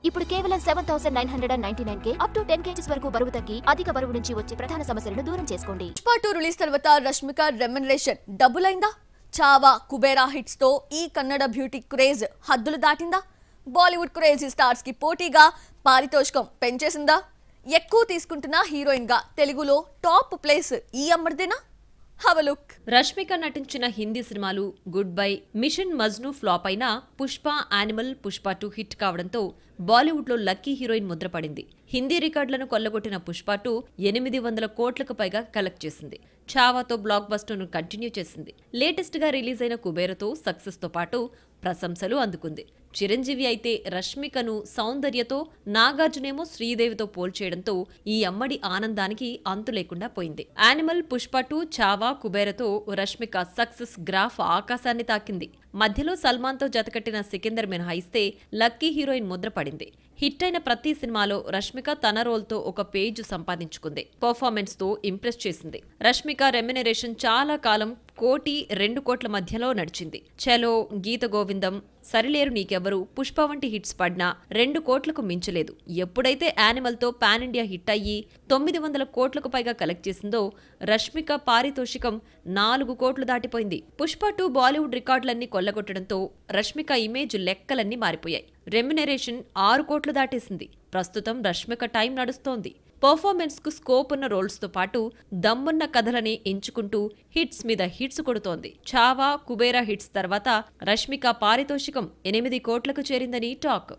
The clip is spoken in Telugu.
ఇప్పుడు కేవలం 7999K అప్ టు 10 kgs వరకు బరువు తగ్గి అధిక బరువు నుంచి వచ్చే ప్రధాన సమస్యలను దూరం చేసుకోండి. పుష్ప 2 రిలీజ్ తర్వాత రష్మిక రెమ్యునరేషన్ డబుల్ అయిందా? చావా కుబేరా హిట్స్ తో ఈ కన్నడ బ్యూటీ క్రేజ్ హద్దులు దాటిందా? బాలీవుడ్ క్రేజీ స్టార్స్ కి పోటీగా పారితోషికం పెంచేసిందా? ఎక్కువ తీసుకుంటున్న హీరోయిన్ గా తెలుగులో టాప్ ప్లేస్ ఈ అమ్మడిదేనా? హవలుక్. రష్మిక నటించిన హిందీ సినిమాలు Goodbye, Mission Majnu flop అయినా పుష్ప, యానిమల్, పుష్ప 2 హిట్ కావడంతో బాలీవుడ్ లో లక్కీ హీరోయిన్ ముద్రపడింది. హిందీ రికార్డులను కొల్లగొట్టిన పుష్ప 2 800 కోట్లకు పైగా కలెక్ట్ చేసింది. చావాతో బ్లాక్ బస్టర్ ను కంటిన్యూ చేసింది. లేటెస్ట్ గా రిలీజ్ అయిన కుబేరతో సక్సెస్ తో పాటు ప్రశంసలు అందుకుంది. చిరంజీవి అయితే రష్మికను సౌందర్యతో, నాగార్జునేమో శ్రీదేవితో పోల్చేయడంతో ఈ అమ్మడి ఆనందానికి అంతు లేకుండా పోయింది. Animal, Pushpa 2, Chhaava, కుబేరతో Rashmika success graph ఆకాశాన్ని తాకింది. మధ్యలో సల్మాన్తో జతకట్టిన సికిందర్ మినహాయిస్తే లక్కీ హీరోయిన్ ముద్రపడింది. హిట్ అయిన ప్రతి సినిమాలో రష్మిక తన రోల్తో ఒక పేజ్ సంపాదించుకుంది. పర్ఫార్మెన్స్ తో ఇంప్రెస్ చేసింది. రష్మిక రెమ్యునరేషన్ చాలా కాలం 1-2 కోట్ల మధ్యలో నడిచింది. చలో, గీత గోవిందం, సరిలేరు నీకెవ్వరు, పుష్ప వంటి హిట్స్ పడ్డా 2 కోట్లకు మించలేదు. ఎప్పుడైతే యానిమల్ తో పాన్ ఇండియా హిట్ అయ్యి 900 కోట్లకు పైగా కలెక్ట్ చేసిందో రష్మిక పారితోషికం 4 కోట్లు దాటిపోయింది. పుష్ప 2 బాలీవుడ్ రికార్డులన్నీ కొల్లగొట్టడంతో రష్మిక ఇమేజ్ లెక్కలన్నీ మారిపోయాయి. రెమ్యునరేషన్ 6 కోట్లు దాటేసింది. ప్రస్తుతం రష్మిక టైం నడుస్తోంది. పర్ఫార్మెన్స్ కు స్కోప్ ఉన్న రోల్స్ తో పాటు దమ్మున్న కథలని ఎంచుకుంటూ హిట్స్ మీద హిట్స్ కొడుతోంది. చావా, కుబేరా హిట్స్ తర్వాత రష్మిక పారితోషికం 8 కోట్లకు చేరిందని టాక్.